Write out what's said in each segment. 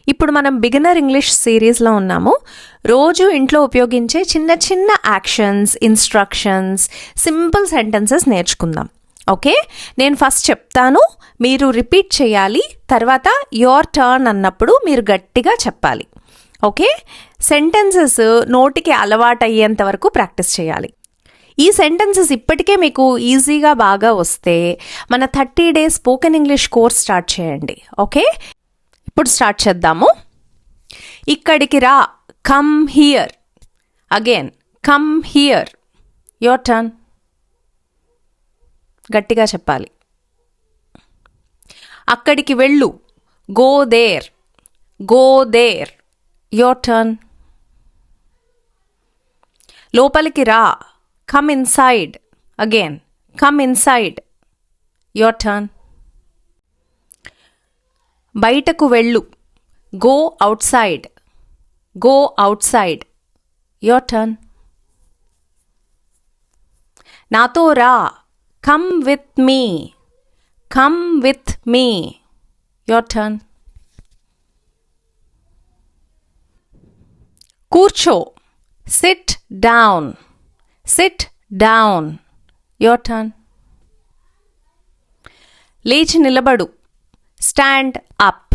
ఇప్పుడు మనం beginner English సిరీస్లో ఉన్నాము. రోజు ఇంట్లో ఉపయోగించే చిన్న చిన్న యాక్షన్స్, ఇన్స్ట్రక్షన్స్, సింపుల్ సెంటెన్సెస్ నేర్చుకుందాం. ఓకే, నేను ఫస్ట్ చెప్తాను, మీరు రిపీట్ చేయాలి. తర్వాత యువర్ టర్న్ అన్నప్పుడు మీరు గట్టిగా చెప్పాలి. ఓకే, సెంటెన్సెస్ నోటికి అలవాటయ్యేంత వరకు ప్రాక్టీస్ చేయాలి. ఈ సెంటెన్సెస్ ఇప్పటికే మీకు ఈజీగా బాగా వస్తే మన 30 days spoken English course start చేయండి. ఓకే, ఇప్పుడు స్టార్ట్ చేద్దాము. ఇక్కడికి రా, come here. Again, come here. Your turn. గట్టిగా చెప్పాలి. అక్కడికి వెళ్ళు, go there. Go there. Your turn. లోపలికి రా, come inside. Again, come inside. Your turn. బయటకు వెళ్ళు, go outside. Go outside. Your turn. నాతో రా, come with me. Come with me. Your turn. కూర్చో, sit down. Sit down. Your turn. లేచి నిలబడు, stand up.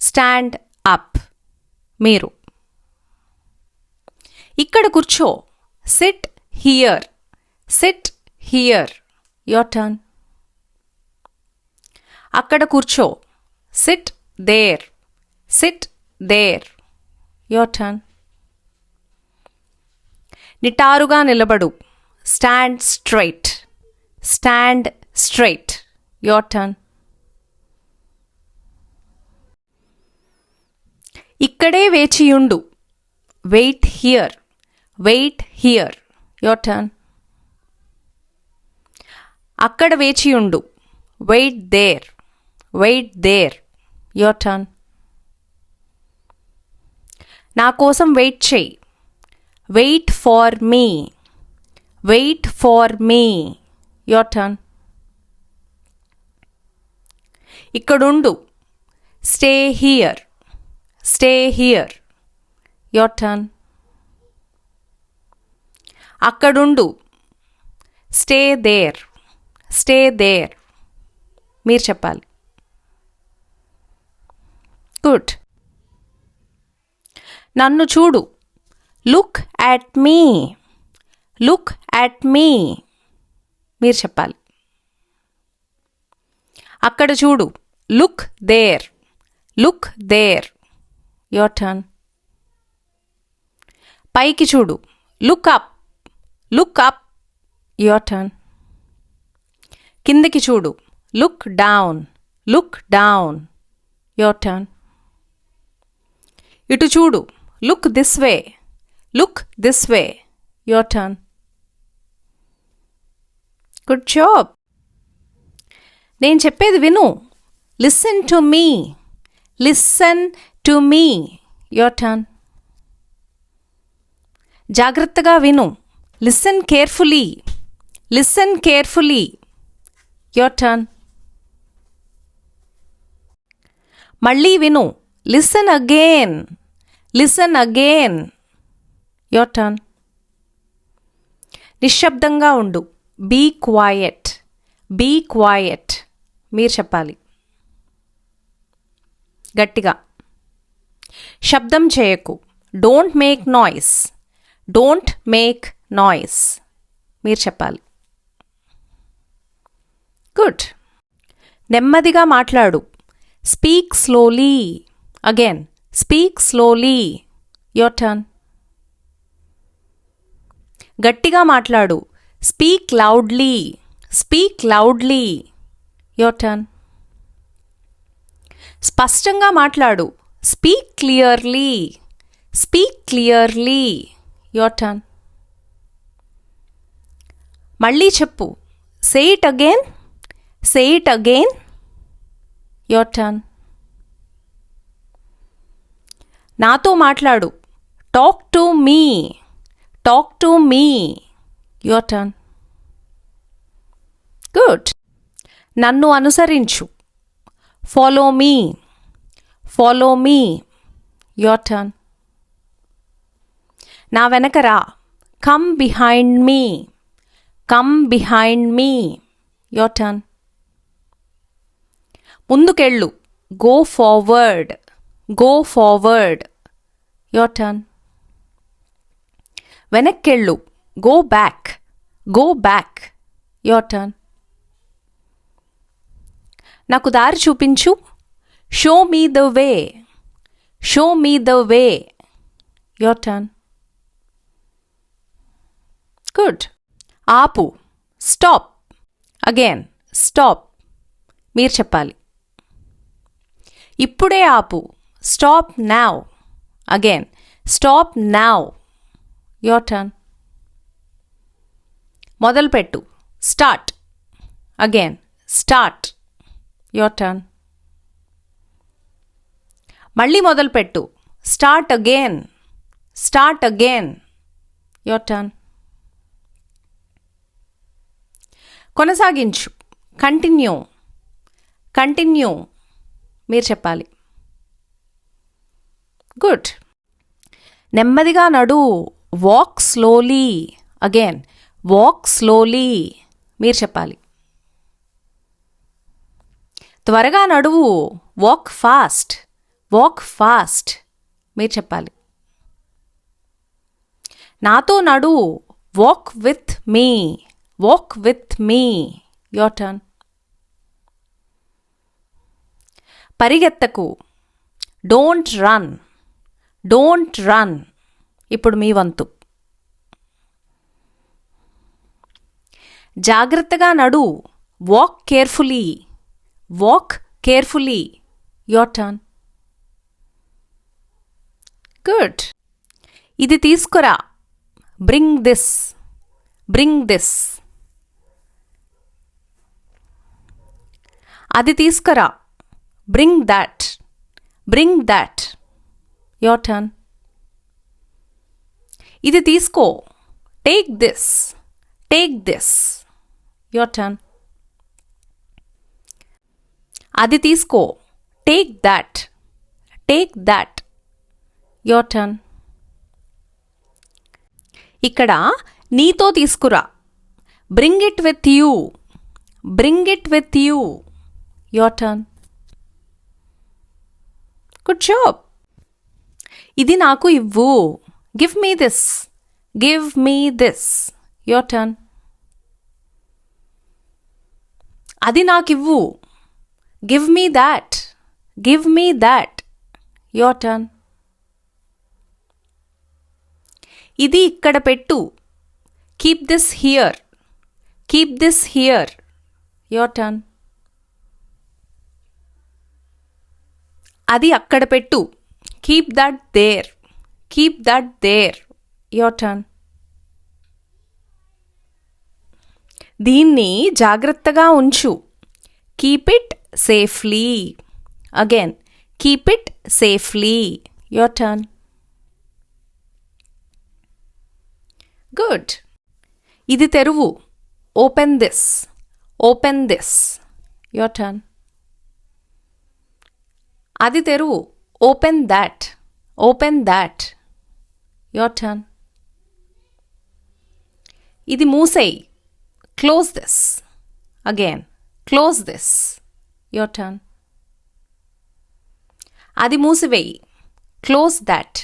Stand up. మీరు. ఇక్కడ కూర్చో, sit here. Sit here. Your turn. అక్కడ కూర్చో, sit there. Sit there. Your turn. నిటారుగా నిలబడు, stand straight. Stand straight. Your turn. ఇక్కడే వేచియుండు, wait here. Wait here. Your turn. అక్కడ వేచియుండు, wait there. Wait there. Your turn. నా కోసం వెయిట్ చేయి, wait for me. Wait for me. Your turn. ఇక్కడుండు, stay here. Stay here. Your turn. అక్కడుండు, stay there. Stay there. మీరు చెప్పాలి. Good. నన్ను చూడు, look at me. Look at me. మీరు చెప్పాలి. అక్కడ చూడు, look there. Look there. Your turn. పైకి చూడు, look up. Look up. Your turn. కిందకి చూడు, look down. Look down. Your turn. ఇటు చూడు, look this way. Look this way. Your turn. Good job. నేను చెప్పేది విను, listen to me. Listen to me. Your turn. జాగ్రత్తగా విను, listen carefully. Listen carefully. Your turn. మళ్ళీ విను, listen again. Listen again. Your turn. నిశ్శబ్దంగా ఉండు, బీ క్వైయట్. బీ క్వైయట్. మీరు చెప్పాలి గట్టిగా. శబ్దం చేయకు, don't make noise. Don't make noise. మీరు చెప్పాలి. గుడ్. నెమ్మదిగా మాట్లాడు, speak slowly. Again, speak slowly. Your turn. గట్టిగా మాట్లాడు, speak loudly. Speak loudly. Your turn. స్పష్టంగా మాట్లాడు, speak clearly. Speak clearly. Your turn. మళ్ళీ చెప్పు, say it again. Say it again. Your turn. నాతో మాట్లాడు, talk to me. Talk to me. Your turn. Good. నన్ను అనుసరించు, follow me. Follow me. Your turn. నా వెనక రా. Come behind me. Come behind me. Your turn. ముందుకెళ్ళు. Go forward. Go forward. Your turn. వెనక్కెళ్ళు. Go back. Go back. Your turn. నాకు దారి చూపించు. Show me the way. Show me the way. Your turn. Good. ఆపు. Stop. Again stop. మీరు చెప్పాలి. ఇప్పుడే ఆపు. Stop now. Again stop now. Your turn. మొదలుపెట్టు. Start. Again start. Your turn. మళ్ళీ మొదలుపెట్టు. Start again. Start again. Your turn. కొనసాగించు. Continue. Continue. మీరు చెప్పాలి. గుడ్. నెమ్మదిగా నడు. Walk slowly. Again walk slowly. మీరు చెప్పాలి. త్వరగా నడువు. Walk fast. Walk fast. మీరు చెప్పాలి. నాతో నడు. Walk with me. Walk with me. Your turn. పరిగెత్తకు. Don't run. Don't run. ఇప్పుడు మీ వంతు. జాగ్రత్తగా నడు. Walk carefully. Walk carefully. Your turn. Good. ఇది తీసుకురా. Bring this. Bring this. అది తీసుకురా. Bring that. Bring that. Your turn. ఇది తీసుకో. Take this. Take this. Your turn. అది తీసుకో. Take that. Take that. Your turn. ఇక్కడ నీతో తీసుకురా. Bring it with you. Bring it with you. Your turn. Good job. ఇది నాకు ఇవ్వు. Give me this. Give me this. Your turn. అది నాకివ్వు. Give me that. Give me that. Your turn. ఇది ఇక్కడ పెట్టు. Keep this here. Keep this here. Your turn. అది అక్కడ పెట్టు. Keep that there. Keep that there. Your turn. దీన్ని జాగ్రత్తగా ఉంచు. Keep it safely. Again keep it safely. Your turn. Good. ఇది తెరువు. Open this. Open this. Your turn. అది తెరువు. Open that. Open that. Your turn. ఇది మూసేయి. Close this. Again close this. Your turn. అది మూసివేయి. Close that.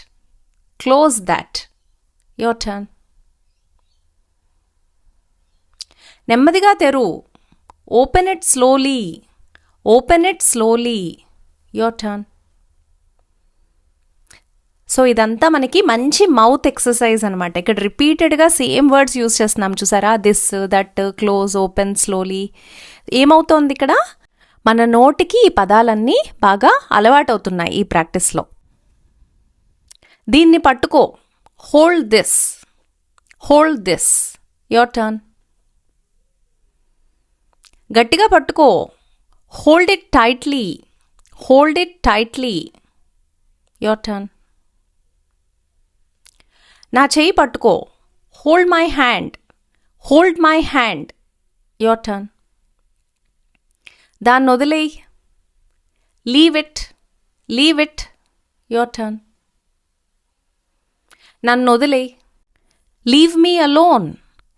Close that. Your turn. నెమ్మదిగా తెరువు. Open it slowly. Open it slowly. Your turn. So ఇదంతా మనకి మంచి మౌత్ ఎక్సర్సైజ్ అనమాట. ఇక్కడ రిపీటెడ్గా సేమ్ వర్డ్స్ యూజ్ చేస్తున్నాం చూసారా. This, that, close, open, slowly. ఏమవుతోంది ఇక్కడ? మన నోటికి ఈ పదాలన్నీ బాగా అలవాటవుతున్నాయి ఈ ప్రాక్టీస్లో. దీన్ని పట్టుకో. Hold this. Hold this. Your turn. గట్టిగా పట్టుకో. Hold it tightly. Hold it tightly. Your turn. నా చేయి పట్టుకో. Hold my hand. Hold my hand. Your turn. దాన్ని వదిలేయి. Leave it. Leave it. Your turn. నన్ను వదిలేయ్. Leave me alone.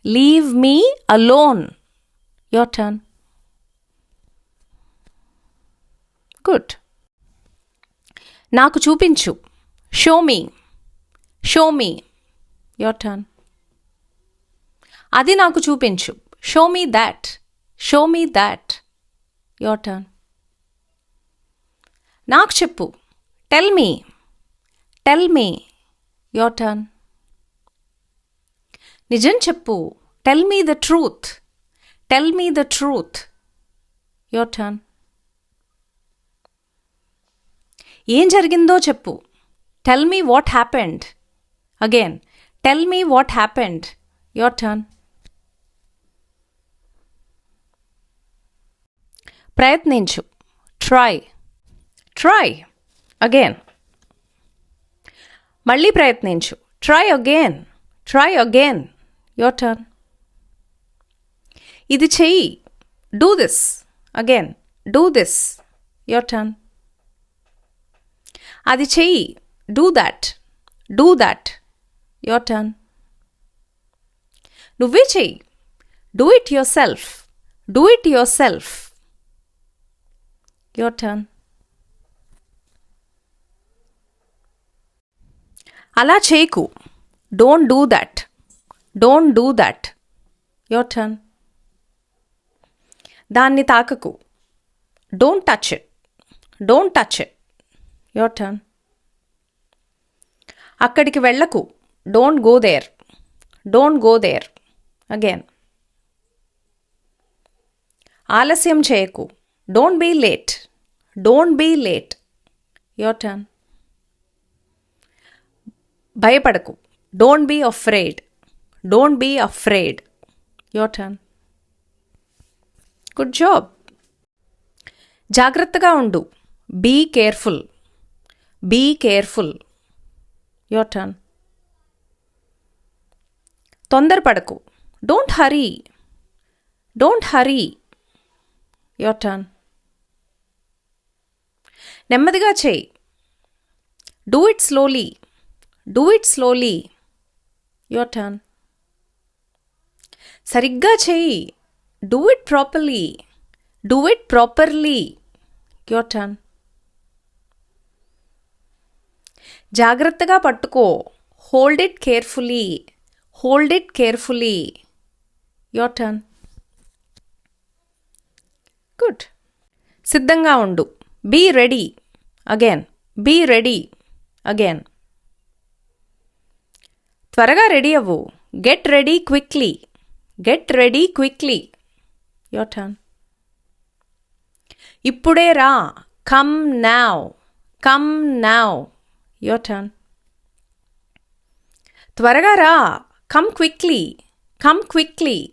Leave me alone. Your turn. Good. నాకు చూపించు. Show me. Show me. Your turn. అది నాకు చూపించు. Show me that. Show me that. Your turn. నాకు చెప్పు. Tell me. Tell me. Your turn. నిజం చెప్పు. Tell me the truth. Tell me the truth. Your turn. ఏం జరిగిందో చెప్పు. Tell me what happened. Again tell me what happened. Your turn. ప్రయత్నించు. Try. Try. Again. మళ్ళీ ప్రయత్నించు. Try again. Try again. Your turn. ఇది చెయ్యి. Do this. Again. Do this. Your turn. అది చెయ్యి. Do that. Do that. Your turn. నువ్వే చెయ్యి. Do it yourself. Do it yourself. Your turn. అలా చేయకు. Don't do that. Don't do that. Your turn. దాన్ని తాకకు. Don't touch it. Don't touch it. Your turn. అక్కడికి వెళ్ళకు. Don't go there. Don't go there. Again. ఆలస్యం చేయకు. Don't be late. Don't be late. Your turn. భయపడకు. Don't be afraid. Don't be afraid. Your turn. Good job. జాగ్రత్తగా ఉండు. Be careful. Be careful. Your turn. తొందరపడకు. Don't hurry. Don't hurry. Your turn. నెమ్మదిగా చేయి. Do it slowly. Do it slowly. Your turn. సరిగ్గా చేయి. Do it properly. Do it properly. Your turn. జాగ్రత్తగా పట్టుకో. Hold it carefully. Hold it carefully. Your turn. Good. సిద్ధంగా ఉండు. Be ready. Again. Be ready. Again. త్వరగా ready అవ్వు. Get ready quickly. Get ready quickly. Your turn. ఇప్పుడే రా. Come now. Come now. Your turn. త్వరగా రా. Come quickly. Come quickly.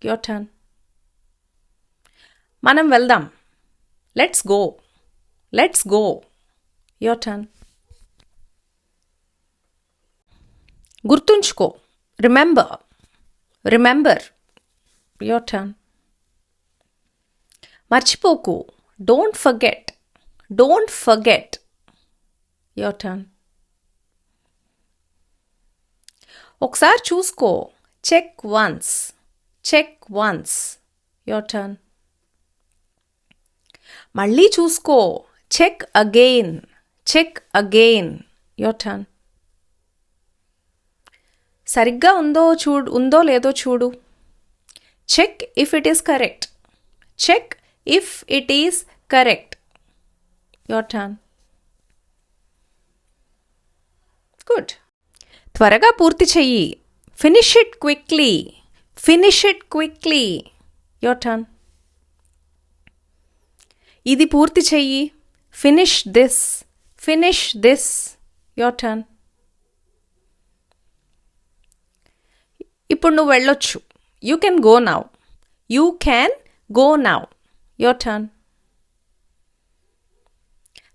Your turn. మనం వెళ్దాం. Let's go. Let's go. Your turn. గుర్తుంచుకో. Remember. Remember. Your turn. మర్చిపోకు. Don't forget. Don't forget. Your turn. ఒకసారి చూసుకో. Check once. Check once. Your turn. మళ్ళీ చూసుకో. Check again. Check again. Your turn. సరిగ్గా ఉందో లేదో చూడు. Check if it is correct. Check if it is correct. Your turn. Good. త్వరగా పూర్తి చెయ్యి. Finish it quickly. Finish it quickly. Your turn. ఇది పూర్తి చెయ్యి. Finish this. Finish this. Your turn. ఇప్పుడు నువ్వు వెళ్ళొచ్చు. You can go now. You can go now. Your turn.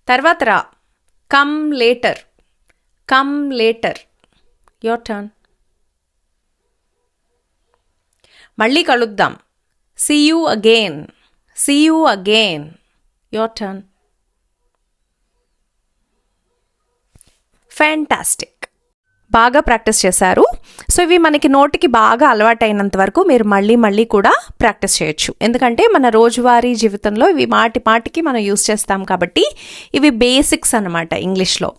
తర్వాత రా. Come later. Come later. Your turn. మళ్ళీ కలుద్దాం. See you again. See you again. Your turn. Fantastic. బాగా practice చేశారు. సో ఇవి మనకి నోటికి బాగా అలవాటైనంత వరకు మీరు మళ్ళీ కూడా ప్రాక్టీస్ చేయొచ్చు. ఎందుకంటే మన రోజువారీ జీవితంలో ఇవి మాటికి మనం యూస్ చేస్తాం కాబట్టి ఇవి బేసిక్స్ అన్నమాట ఇంగ్లీష్లో.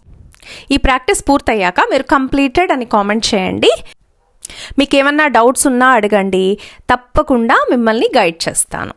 ఈ ప్రాక్టీస్ పూర్తయ్యాక మీరు కంప్లీటెడ్ అని కామెంట్ చేయండి. మీకు ఏమన్నా డౌట్స్ ఉన్నా అడగండి, తప్పకుండా మిమ్మల్ని గైడ్ చేస్తాను.